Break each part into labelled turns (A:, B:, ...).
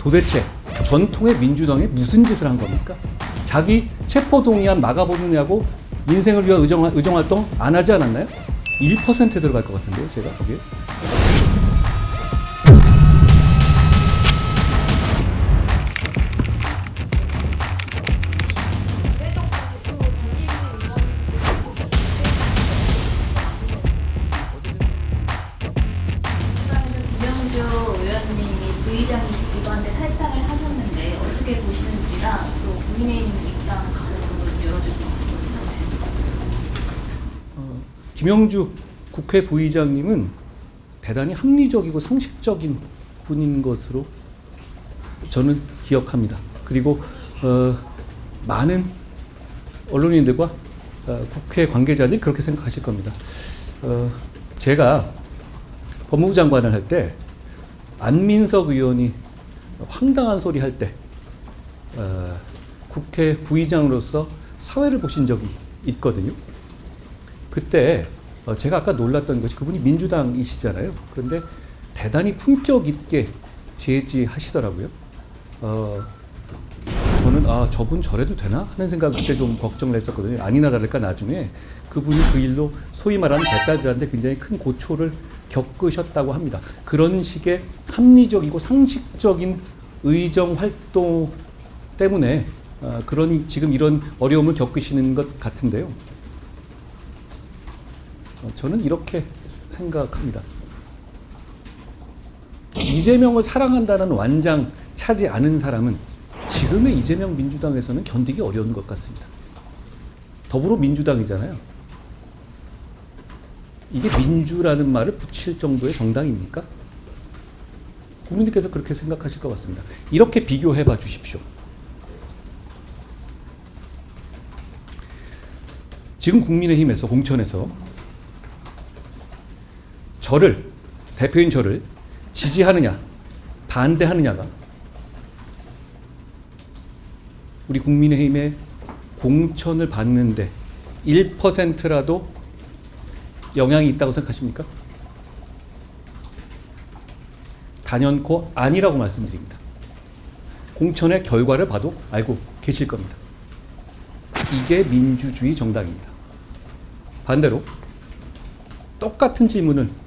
A: 도대체 전통의 민주당이 무슨 짓을 한 겁니까? 자기 체포동의안 막아보느냐고 민생을 위한 의정활동 안 하지 않았나요? 1%에 들어갈 것 같은데요, 제가 보기에.
B: 김영주 의원님이 부의장이시기도 한데 탈당을 하셨는데 어떻게 보시는지랑 또 국민의힘 입당 가능성을 좀 열어주시면 좋겠습니다.
A: 김영주 국회 부의장님은 대단히 합리적이고 상식적인 분인 것으로 저는 기억합니다. 그리고 많은 언론인들과 국회 관계자들이 그렇게 생각하실 겁니다. 제가 법무부 장관을 할 때 안민석 의원이 황당한 소리 할 때 국회 부의장으로서 사회를 보신 적이 있거든요. 그때 제가 아까 놀랐던 것이 그분이 민주당이시잖아요. 그런데 대단히 품격 있게 제지하시더라고요. 저는 저분 저래도 되나 하는 생각을 그때 좀 걱정을 했었거든요. 아니나 다를까 나중에 그분이 그 일로 소위 말하는 개딸들한테 굉장히 큰 고초를 겪으셨다고 합니다. 그런 식의 합리적이고 상식적인 의정 활동 때문에 지금 이런 어려움을 겪으시는 것 같은데요. 저는 이렇게 생각합니다. 이재명을 사랑한다는 완장 차지 않은 사람은 지금의 이재명 민주당에서는 견디기 어려운 것 같습니다. 더불어민주당이잖아요. 이게 민주라는 말을 붙일 정도의 정당입니까? 국민들께서 그렇게 생각하실 것 같습니다. 이렇게 비교해 봐 주십시오. 지금 국민의힘에서 공천에서 대표인 저를 지지하느냐 반대하느냐가 우리 국민의힘의 공천을 받는데 1%라도 영향이 있다고 생각하십니까? 단연코 아니라고 말씀드립니다. 공천의 결과를 봐도 알고 계실 겁니다. 이게 민주주의 정당입니다. 반대로 똑같은 질문을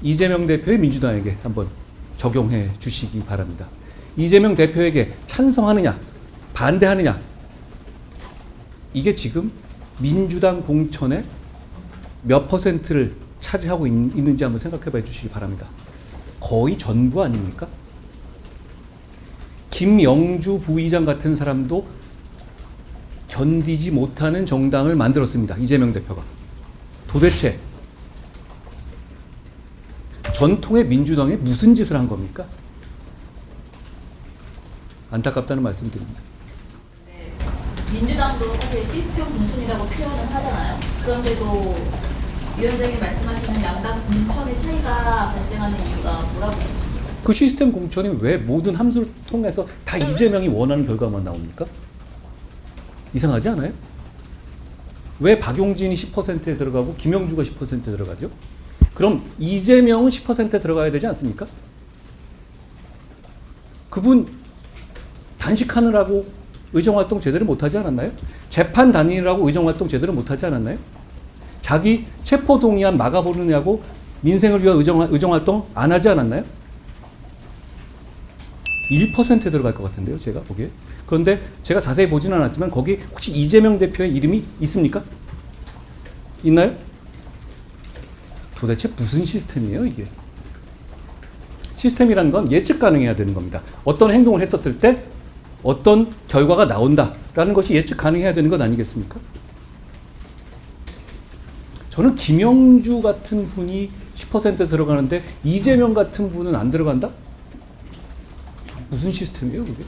A: 이재명 대표의 민주당에게 한번 적용해 주시기 바랍니다. 이재명 대표에게 찬성하느냐 반대하느냐, 이게 지금 민주당 공천의 몇 퍼센트를 차지하고 있는지 한번 생각해 봐 주시기 바랍니다. 거의 전부 아닙니까? 김영주 부의장 같은 사람도 견디지 못하는 정당을 만들었습니다. 이재명 대표가. 도대체 전통의 민주당이 무슨 짓을 한 겁니까? 안타깝다는 말씀 드립니다.
B: 네, 민주당도 사실 시스템 공천이라고 표현을 하잖아요. 그런데도 위원장이 말씀하시는 양당 공천의 차이가 발생하는 이유가 뭐라고 보십니까?
A: 그 시스템 공천이 왜 모든 함수를 통해서 다 이재명이 원하는 결과만 나옵니까? 이상하지 않아요? 왜 박용진이 10%에 들어가고 김영주가 10%에 들어가죠? 그럼 이재명은 10%에 들어가야 되지 않습니까? 그분 단식하느라고 의정활동 제대로 못하지 않았나요? 재판 다니느라고 의정활동 제대로 못하지 않았나요? 자기 체포동의안 막아보느냐고 민생을 위한 의정활동 안 하지 않았나요? 1%에 들어갈 것 같은데요, 제가 보기에. 그런데 제가 자세히 보지는 않았지만 거기 혹시 이재명 대표의 이름이 있습니까? 있나요? 도대체 무슨 시스템이에요, 이게? 시스템이라는 건 예측 가능해야 되는 겁니다. 어떤 행동을 했었을 때 어떤 결과가 나온다라는 것이 예측 가능해야 되는 것 아니겠습니까? 저는 김영주 같은 분이 10% 들어가는데 이재명 같은 분은 안 들어간다? 무슨 시스템이에요, 그게?